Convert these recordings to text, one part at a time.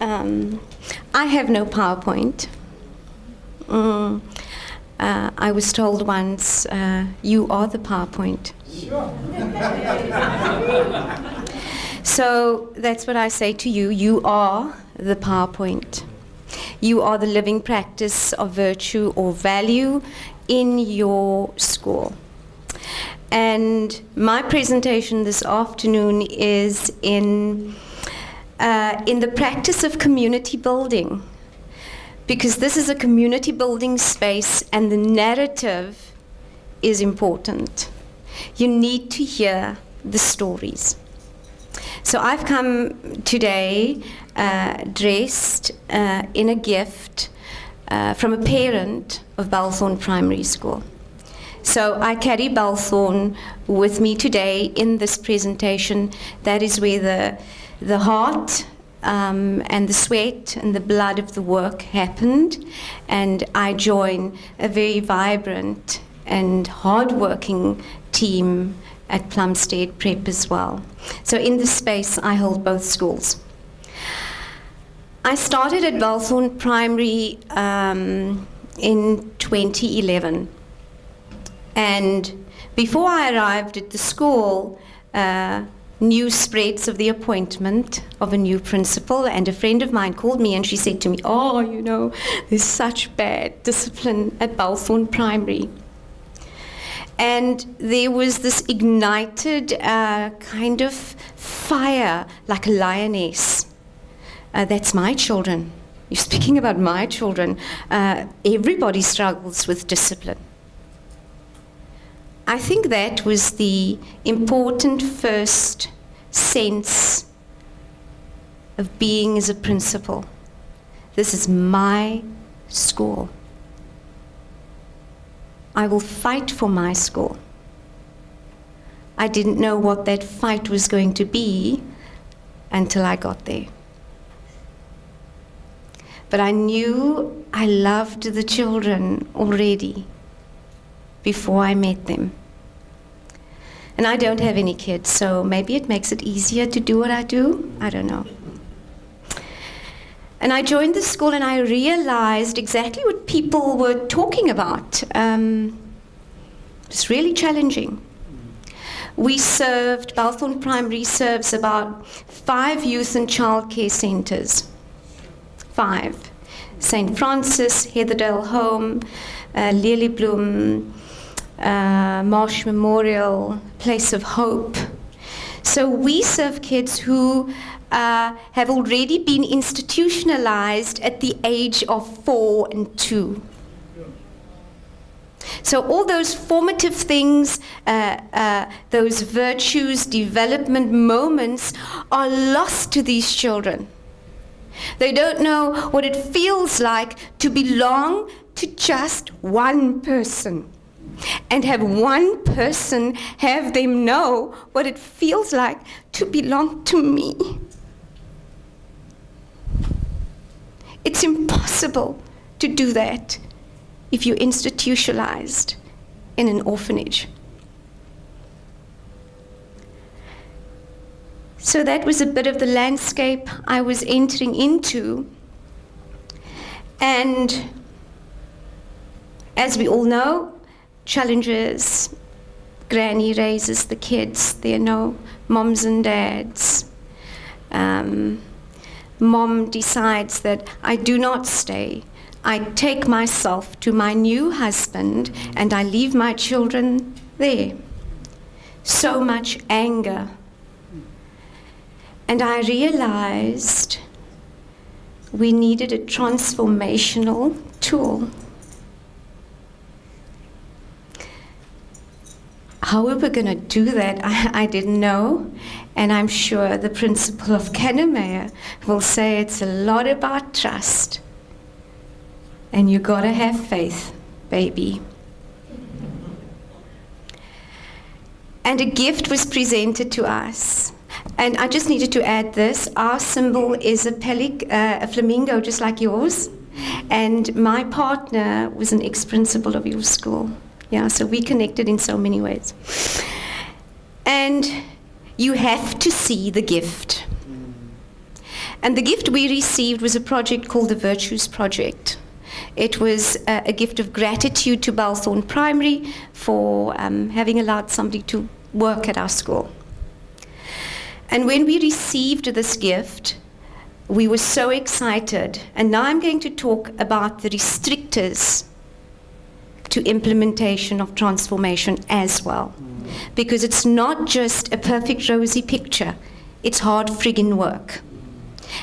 I have no PowerPoint. I was told once, you are the PowerPoint. Sure. So that's what I say to you. You are the PowerPoint. You are the living practice of virtue or value in your school. And my presentation this afternoon is in the practice of community building, because this is a community building space and the narrative is important. You need to hear the stories. So I've come today dressed in a gift from a parent of Balthorne Primary School. So I carry Balthorne with me today in this presentation. That is where the heart and the sweat and the blood of the work happened. And I join a very vibrant and hardworking team at Plumstead Prep as well. So in this space, I hold both schools. I started at Balthorne Primary in 2011. And before I arrived at the school, news spreads of the appointment of a new principal, and a friend of mine called me and she said to me, oh, you know, there's such bad discipline at Balthorne Primary. And there was this ignited kind of fire, like a lioness. That's my children. You're speaking about my children. Everybody struggles with discipline. I think that was the important first sense of being as a principal. This is my school. I will fight for my school. I didn't know what that fight was going to be until I got there. But I knew I loved the children already before I met them. And I don't have any kids, so maybe it makes it easier to do what I do. I don't know. And I joined the school and I realized exactly what people were talking about. It's really challenging. We served, Balthorne Primary serves about 5 youth and childcare centres. 5. St. Francis, Heatherdale Home, Lilybloem, Marsh Memorial, Place of Hope. So we serve kids who have already been institutionalized at the age of 4 and 2. So all those formative things, those virtues, development moments are lost to these children. They don't know what it feels like to belong to just one person, and have one person have them know what it feels like to belong to me. It's impossible to do that if you're institutionalized in an orphanage. So that was a bit of the landscape I was entering into. And as we all know, challenges, granny raises the kids, there are no moms and dads. Mom decides that I do not stay. I take myself to my new husband and I leave my children there. So much anger. And I realized we needed a transformational tool. How we were going to do that, I didn't know. And I'm sure the principal of Kennemeyer will say it's a lot about trust. And you got to have faith, baby. And a gift was presented to us. And I just needed to add this. Our symbol is a flamingo, just like yours. And my partner was an ex-principal of your school. Yeah, so we connected in so many ways. And you have to see the gift. And the gift we received was a project called the Virtues Project. It was a gift of gratitude to Balthorne Primary for having allowed somebody to work at our school. And when we received this gift, we were so excited. And now I'm going to talk about the restrictors to implementation of transformation as well. Because it's not just a perfect rosy picture, it's hard friggin' work.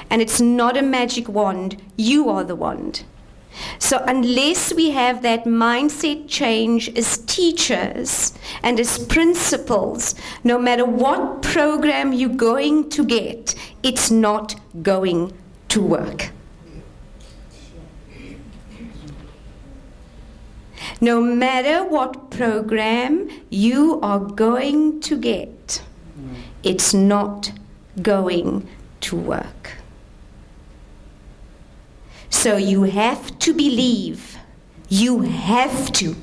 And it's not a magic wand, you are the wand. So unless we have that mindset change as teachers and as principals, no matter what program you're going to get, it's not going to work. No matter what program you are going to get, it's not going to work. So you have to believe, you have to,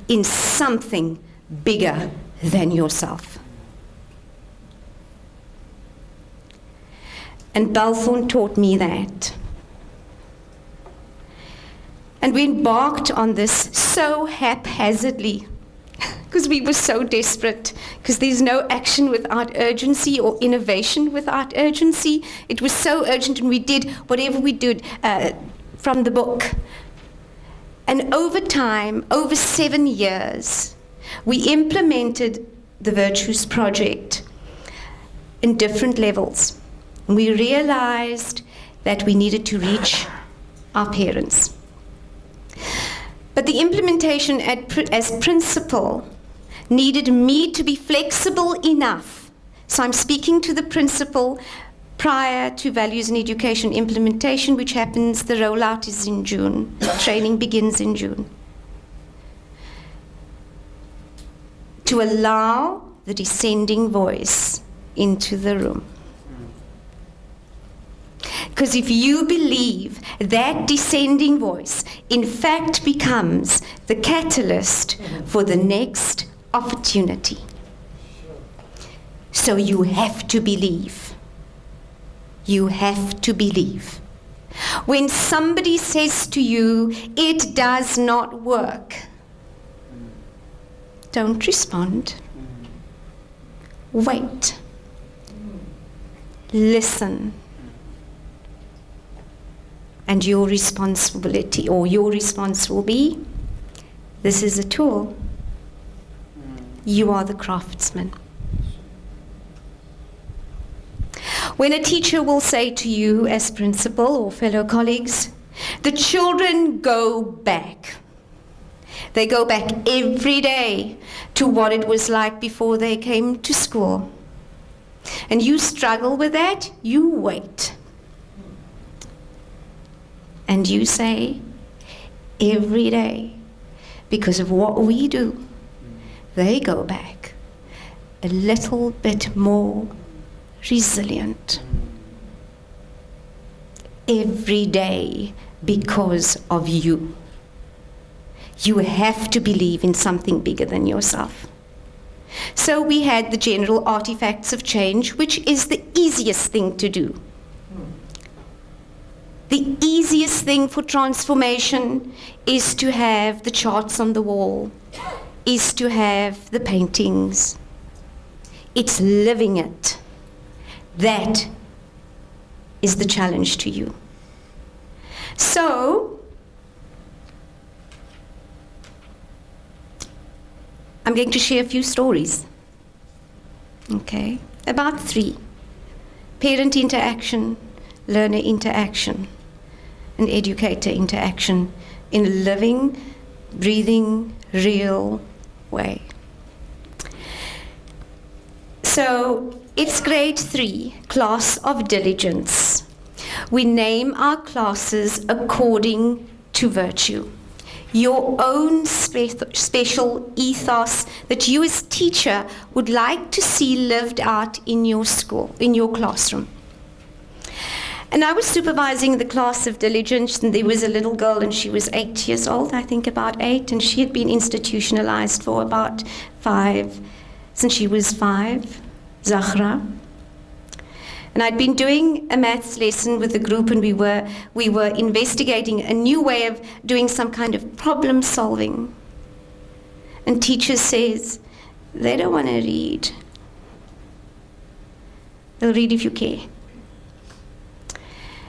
in something bigger than yourself. And Balthorne taught me that. And we embarked on this so haphazardly, because we were so desperate, because there's no action without urgency or innovation without urgency. It was so urgent, and we did whatever we did from the book. And over time, over 7 years, we implemented the Virtues Project in different levels. And we realized that we needed to reach our parents. But the implementation as principal needed me to be flexible enough. So I'm speaking to the principal prior to values and education implementation, which happens, the rollout is in June. Training begins in June. To allow the descending voice into the room. Because if you believe that descending voice, in fact, becomes the catalyst for the next opportunity. So you have to believe. You have to believe. When somebody says to you, it does not work, don't respond. Wait. Listen. And your responsibility, or your response will be, this is a tool. You are the craftsman. When a teacher will say to you as principal or fellow colleagues, the children go back. They go back every day to what it was like before they came to school. And you struggle with that, you wait. And you say, every day, because of what we do, they go back a little bit more resilient. Every day, because of you. You have to believe in something bigger than yourself. So we had the general artifacts of change, which is the easiest thing to do. The easiest thing for transformation is to have the charts on the wall, is to have the paintings. It's living it. That is the challenge to you. So, I'm going to share a few stories, okay, about 3. Parent interaction, learner interaction, and educator interaction in a living, breathing, real way. So it's grade 3, class of diligence. We name our classes according to virtue. Your own special ethos that you as teacher would like to see lived out in your school, in your classroom. And I was supervising the class of diligence, and there was a little girl, and she was 8 years old, I think about 8, and she had been institutionalized for about 5, since she was 5, Zahra. And I'd been doing a maths lesson with the group, and we were investigating a new way of doing some kind of problem solving. And teacher says, they don't want to read. They'll read if you care.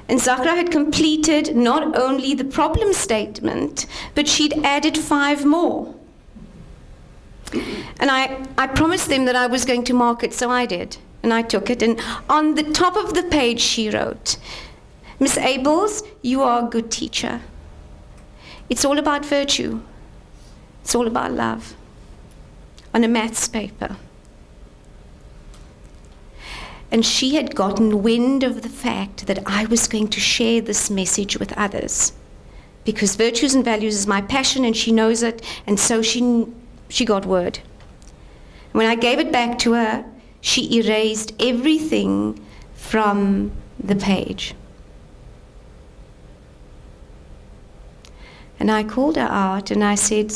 And Zahra had completed not only the problem statement, but she'd added 5 more. And I promised them that I was going to mark it, so I did. And I took it, and on the top of the page she wrote, Miss Abels, you are a good teacher. It's all about virtue. It's all about love. On a maths paper. And she had gotten wind of the fact that I was going to share this message with others. Because virtues and values is my passion, and she knows it, and so she got word. When I gave it back to her, she erased everything from the page. And I called her out and I said,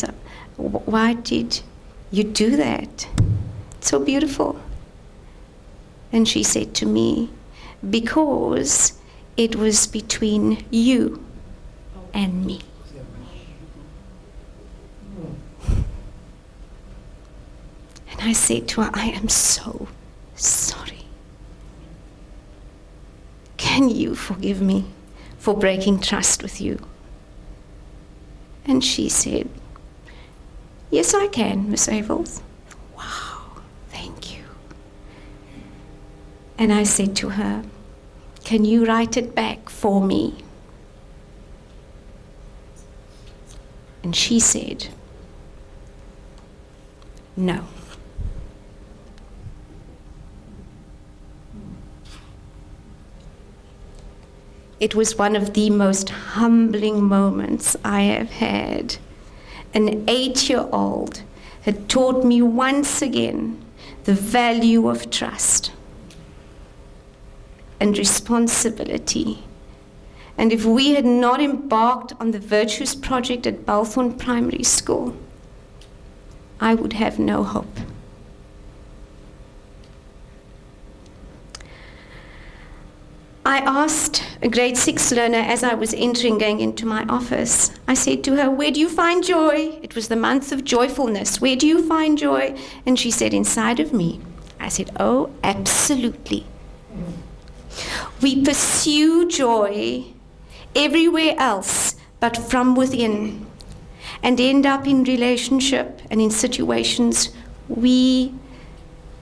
why did you do that? It's so beautiful. And she said to me, because it was between you and me. And I said to her, I am so sorry. Can you forgive me for breaking trust with you? And she said, yes, I can, Miss Abels. Wow, thank you. And I said to her, can you write it back for me? And she said, no. It was one of the most humbling moments I have had. An 8-year-old had taught me once again the value of trust and responsibility. And if we had not embarked on the Virtues Project at Balthorn Primary School, I would have no hope. I asked a grade 6 learner as I was going into my office. I said to her, where do you find joy? It was the month of joyfulness. Where do you find joy? And she said, inside of me. I said, oh, absolutely. We pursue joy everywhere else but from within, and end up in relationship and in situations we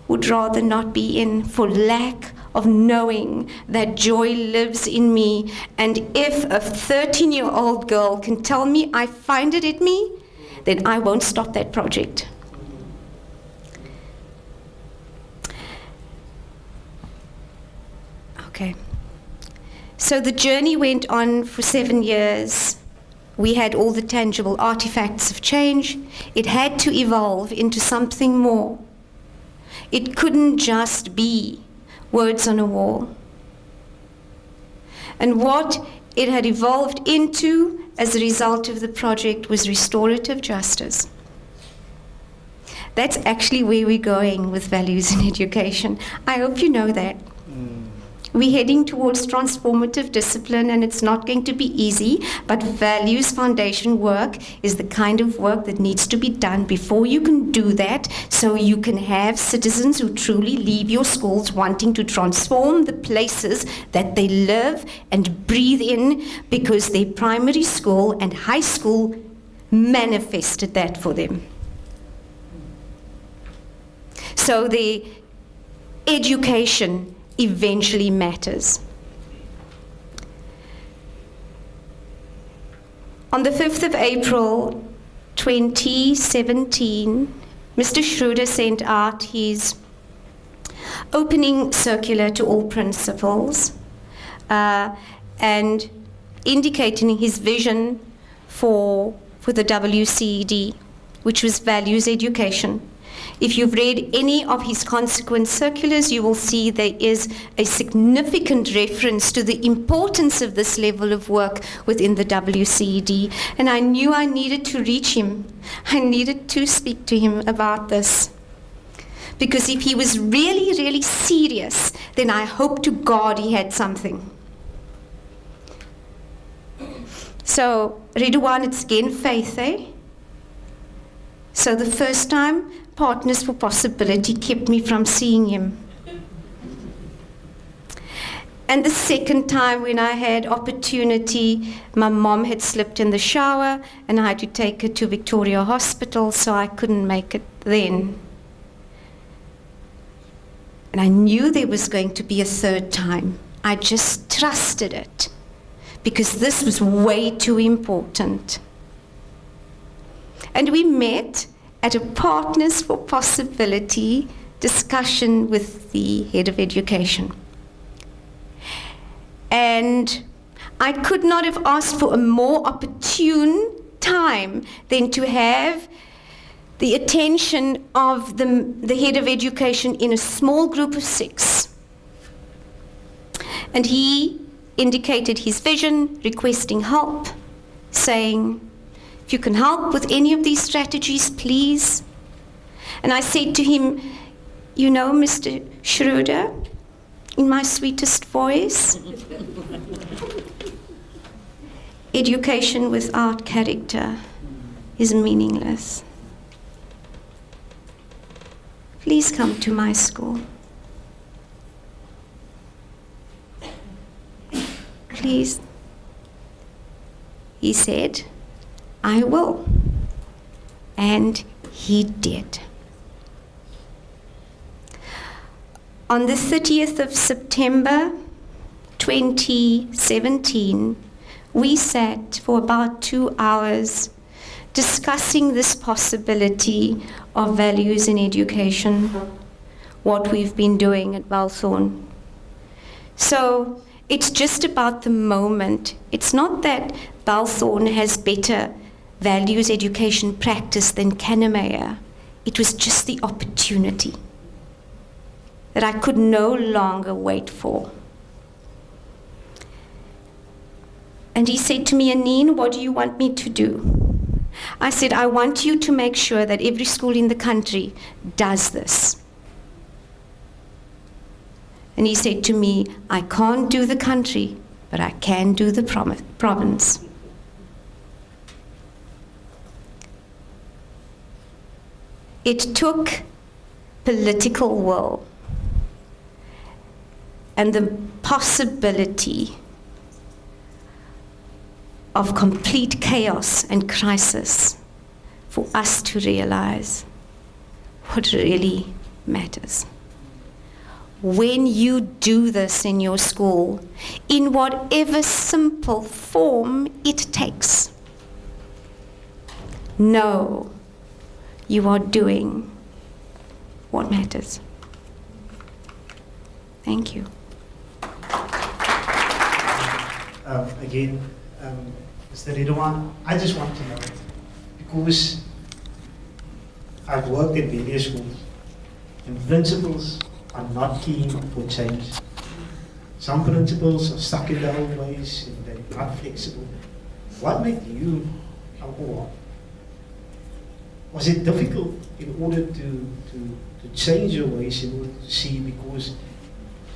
would rather not be in for lack of knowing that joy lives in me. And if a 13-year-old girl can tell me I find it in me, then I won't stop that project. Okay. So the journey went on for 7 years. We had all the tangible artifacts of change. It had to evolve into something more. It couldn't just be words on a wall. And what it had evolved into as a result of the project was restorative justice. That's actually where we're going with values in education. I hope you know that. We're heading towards transformative discipline, and it's not going to be easy, but values foundation work is the kind of work that needs to be done before you can do that, so you can have citizens who truly leave your schools wanting to transform the places that they live and breathe in, because their primary school and high school manifested that for them. So the education eventually matters. On the 5th of April 2017, Mr. Schroeder sent out his opening circular to all principals and indicating his vision for the WCED, which was values education. If you've read any of his consequent circulars, you will see there is a significant reference to the importance of this level of work within the WCED. And I knew I needed to reach him. I needed to speak to him about this. Because if he was really, really serious, then I hope to God he had something. So, Ridwan, it's again faith, eh? So the first time, Partners for Possibility kept me from seeing him. And the second time when I had opportunity, my mom had slipped in the shower and I had to take her to Victoria Hospital, so I couldn't make it then. And I knew there was going to be a third time. I just trusted it because this was way too important. And we met at a Partners for Possibility discussion with the head of education. And I could not have asked for a more opportune time than to have the attention of the head of education in a small group of 6. And he indicated his vision, requesting help, saying, if you can help with any of these strategies, please. And I said to him, you know, Mr. Schroeder, in my sweetest voice, education without character is meaningless. Please come to my school. Please. He said, I will. And he did. On the 30th of September 2017, we sat for about 2 hours discussing this possibility of values in education, what we've been doing at Balthorn. So it's just about the moment. It's not that Balthorn has better values education practice than Kannemeyer. It was just the opportunity that I could no longer wait for. And he said to me, Aneen, what do you want me to do? I said, I want you to make sure that every school in the country does this. And he said to me, I can't do the country, but I can do the province. It took political will and the possibility of complete chaos and crisis for us to realize what really matters. When you do this in your school, in whatever simple form it takes, know you are doing what matters. Thank you. Again, Mr. Ridwan, I just want to know, because I've worked in various schools, and principals are not keen for change. Some principals are stuck in their own ways and they're not flexible. What made you, or was it difficult in order to change your ways, in order to see? Because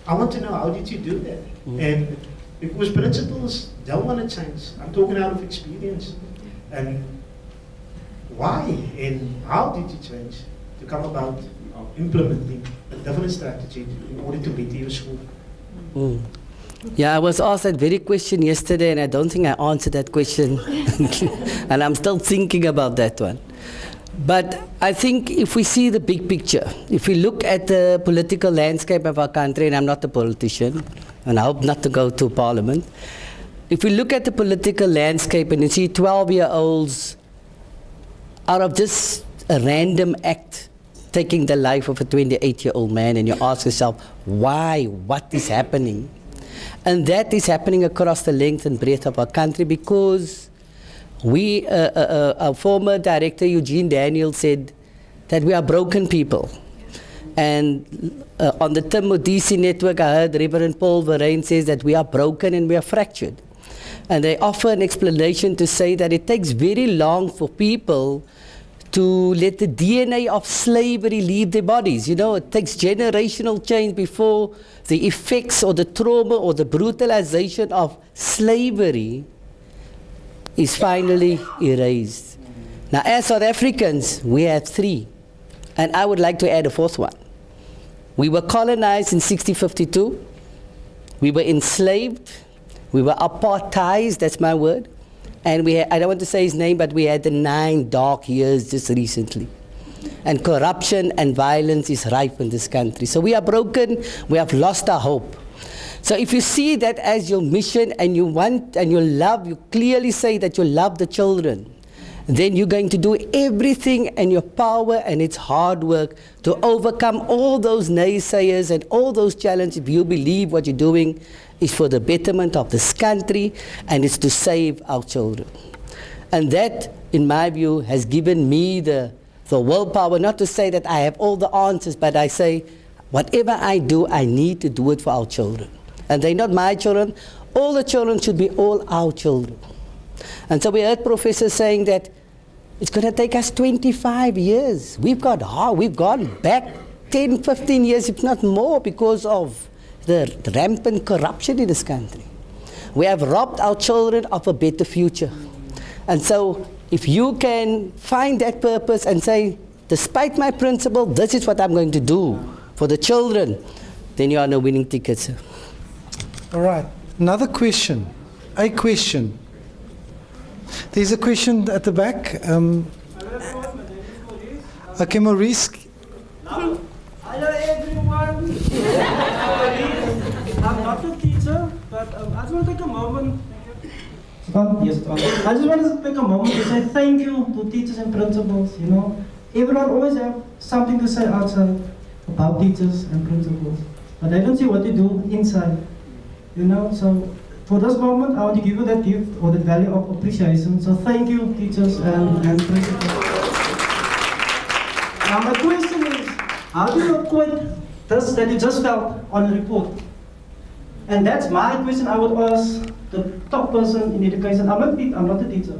I want to know, how did you do that? And because principals don't want to change. I'm talking out of experience. And why and how did you change to come about implementing a different strategy in order to better your school? Yeah, I was asked that very question yesterday, and I don't think I answered that question. And I'm still thinking about that one. But I think if we see the big picture, if we look at the political landscape of our country, and I'm not a politician, and I hope not to go to parliament, if we look at the political landscape and you see 12-year-olds out of just a random act taking the life of a 28-year-old man, and you ask yourself, why? What is happening? And that is happening across the length and breadth of our country because we, our former director, Eugene Daniel, said that we are broken people. And on the Tim Modisi network, I heard Reverend Paul Verheyen says that we are broken and we are fractured. And they offer an explanation to say that it takes very long for people to let the DNA of slavery leave their bodies. You know, it takes generational change before the effects or the trauma or the brutalization of slavery is finally erased. Now, as South Africans, we have three, and I would like to add a fourth one. We were colonized in 1652, we were enslaved, we were apartheid, that's my word, and we had, I don't want to say his name, but we had the 9 dark years just recently. And corruption and violence is rife in this country. So we are broken, we have lost our hope. So if you see that as your mission and you want and you love, you clearly say that you love the children, then you're going to do everything in your power, and it's hard work to overcome all those naysayers and all those challenges if you believe what you're doing is for the betterment of this country and it's to save our children. And that, in my view, has given me the willpower, not to say that I have all the answers, but I say, whatever I do, I need to do it for our children. And they're not my children. All the children should be all our children. And so we heard professors saying that it's going to take us 25 years. We've gone back 10, 15 years, if not more, because of the rampant corruption in this country. We have robbed our children of a better future. And so if you can find that purpose and say, despite my principle, this is what I'm going to do for the children, then you are on a winning ticket, sir. All right. Another question. A question. There's a question at the back. Okay, Maurice. Hello everyone. I'm not a teacher, but I just want to take a moment. Yes, I just want to take a moment to say thank you to teachers and principals. You know, everyone always have something to say outside about teachers and principals, but they don't see what they do inside. You know, so for this moment, I want to give you that gift or that value of appreciation. So thank you, teachers and principals. Now my question is, how do you acquit this that you just felt on a report? And that's my question I would ask the top person in education. I'm not a teacher.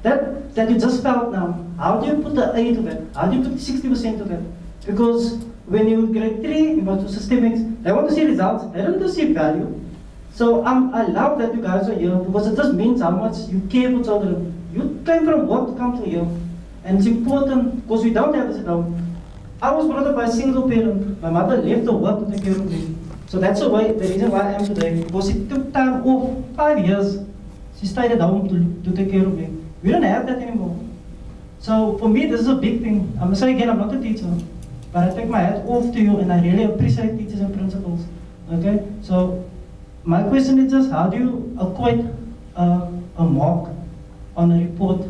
That you just felt now, how do you put the A to that? How do you put the 60% to that? Because when you grade 3, you go to systemics, they want to see results, they don't want to see value. So I love that you guys are here, because it just means how much you care for children. You came from work to come to here. And it's important, because we don't have this at home. I was brought up by a single parent. My mother left the work to take care of me. So that's the reason why I am today. Because she took time off, 5 years. She stayed at home to take care of me. We don't have that anymore. So for me, this is a big thing. I'm sorry again, I'm not a teacher. But I take my hat off to you, and I really appreciate teachers and principals. Okay? So my question is just, how do you equate a mark on a report?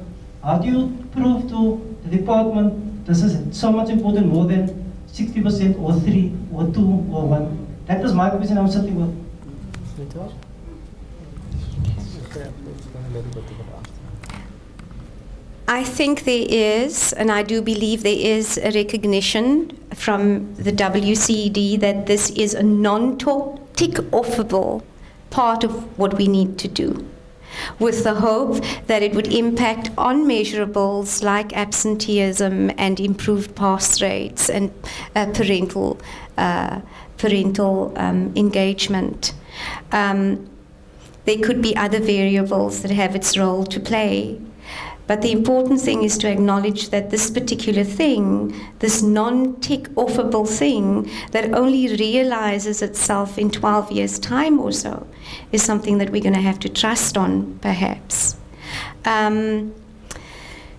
How do you prove to the department this is so much important, more than 60% or 3 or 2 or 1? That is my question I'm sitting with. I think there is, and I do believe there is a recognition from the WCED that this is a non-tick-offable part of what we need to do, with the hope that it would impact on measurables like absenteeism and improved pass rates and parental engagement. There could be other variables that have its role to play. But the important thing is to acknowledge that this particular thing, this non-tick-offable thing that only realizes itself in 12 years' time or so, is something that we're going to have to trust on, perhaps.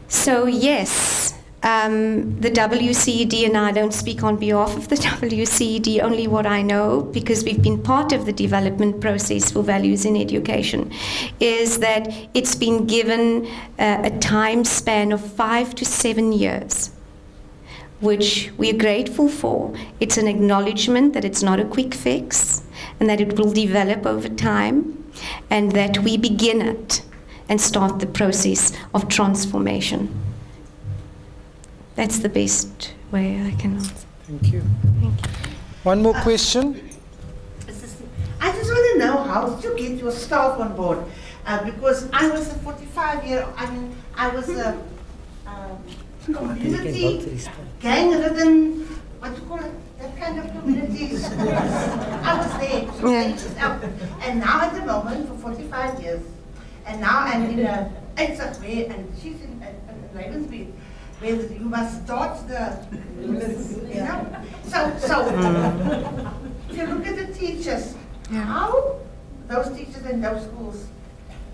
So yes, the WCED, and I don't speak on behalf of the WCED, only what I know, because we've been part of the development process for values in education, is that it's been given a time span of 5 to 7 years, which we're grateful for. It's an acknowledgement that it's not a quick fix, and that it will develop over time, and that we begin it and start the process of transformation. That's the best way I can answer. Thank you. Thank you. One more question. I just want to know, how did you get your staff on board? Because I was a 45-year-old, I was a community, gang-ridden, what you call it, that kind of communities. I was there, so Yeah. ages out. And now at the moment, for 45 years, and now I'm in a Eitzach way, and she's in Ravensby, where you must start the, you know? So if you look at the teachers, how those teachers in those schools,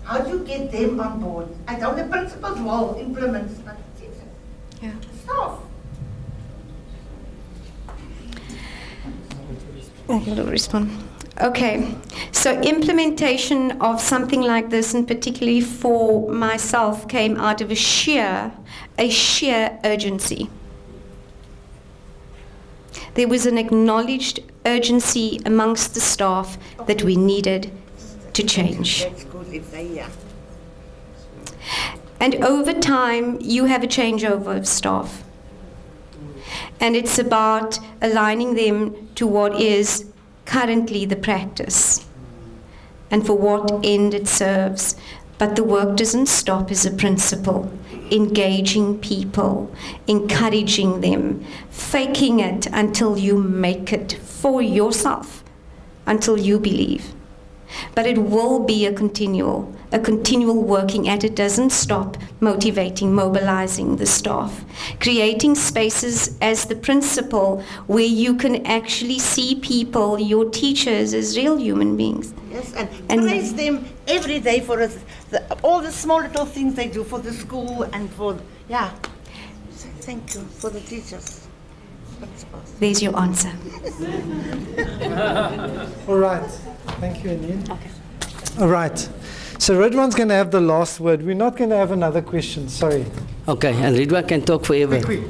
how do you get them on board? I know the principals will implement, but the teachers, Yeah. staff. I will respond. Okay, so implementation of something like this, and particularly for myself, came out of a sheer urgency. There was an acknowledged urgency amongst the staff that we needed to change. That's good, it's a yeah. And over time, you have a changeover of staff. And it's about aligning them to what is currently the practice and for what end it serves. But the work doesn't stop as a principle. Engaging people, encouraging them, faking it until you make it for yourself, until you believe. But it will be a continual working at it. Doesn't stop motivating, mobilizing the staff, creating spaces as the principal where you can actually see people, your teachers, as real human beings. Yes, and praise them every day for us, all the small little things they do for the school and for, yeah. So thank you for the teachers. There's your answer. All right. Thank you, Aneen. Okay. All right. So Ridwan's going to have the last word. We're not going to have another question. Sorry. Okay, and Ridwan can talk forever. Quick.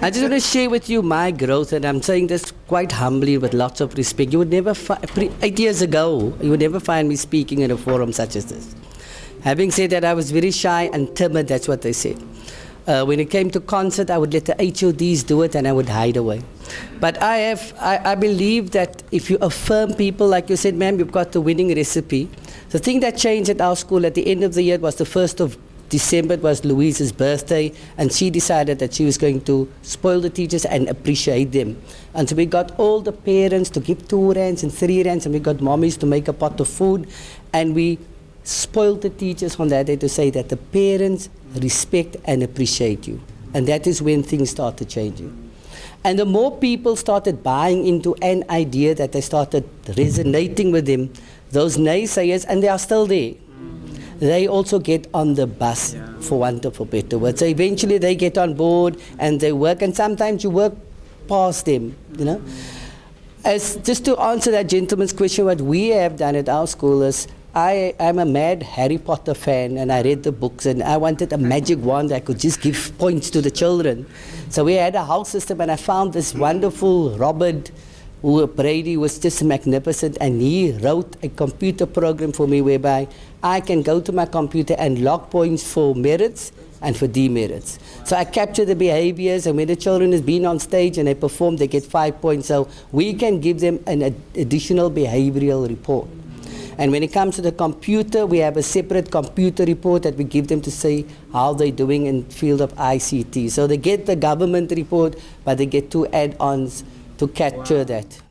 I just want to share with you my growth, and I'm saying this quite humbly with lots of respect. You would never 8 years ago, you would never find me speaking in a forum such as this. Having said that, I was very shy and timid, that's what they said. When it came to concert, I would let the HODs do it and I would hide away. But I believe that if you affirm people, like you said, ma'am, you've got the winning recipe. The thing that changed at our school at the end of the year was the 1st of December, it was Louise's birthday, and she decided that she was going to spoil the teachers and appreciate them. And so we got all the parents to give 2 rands and 3 rands, and we got mommies to make a pot of food, and we spoiled the teachers on that day to say that the parents respect and appreciate you. And that is when things started changing. And the more people started buying into an idea, that they started resonating with them, those naysayers, and they are still there, they also get on the bus, for want of a better word. So eventually they get on board and they work, and sometimes you work past them, you know. As just to answer that gentleman's question, what we have done at our school is, I'm a mad Harry Potter fan, and I read the books, and I wanted a magic wand that could just give points to the children. So we had a house system, and I found this wonderful Robert Brady was just magnificent, and he wrote a computer program for me whereby I can go to my computer and log points for merits and for demerits. So I capture the behaviors, and when the children has been on stage and they perform, they get 5 points. So we can give them an additional behavioral report. And when it comes to the computer, we have a separate computer report that we give them to say how they're doing in the field of ICT. So they get the government report, but they get 2 add-ons to capture that.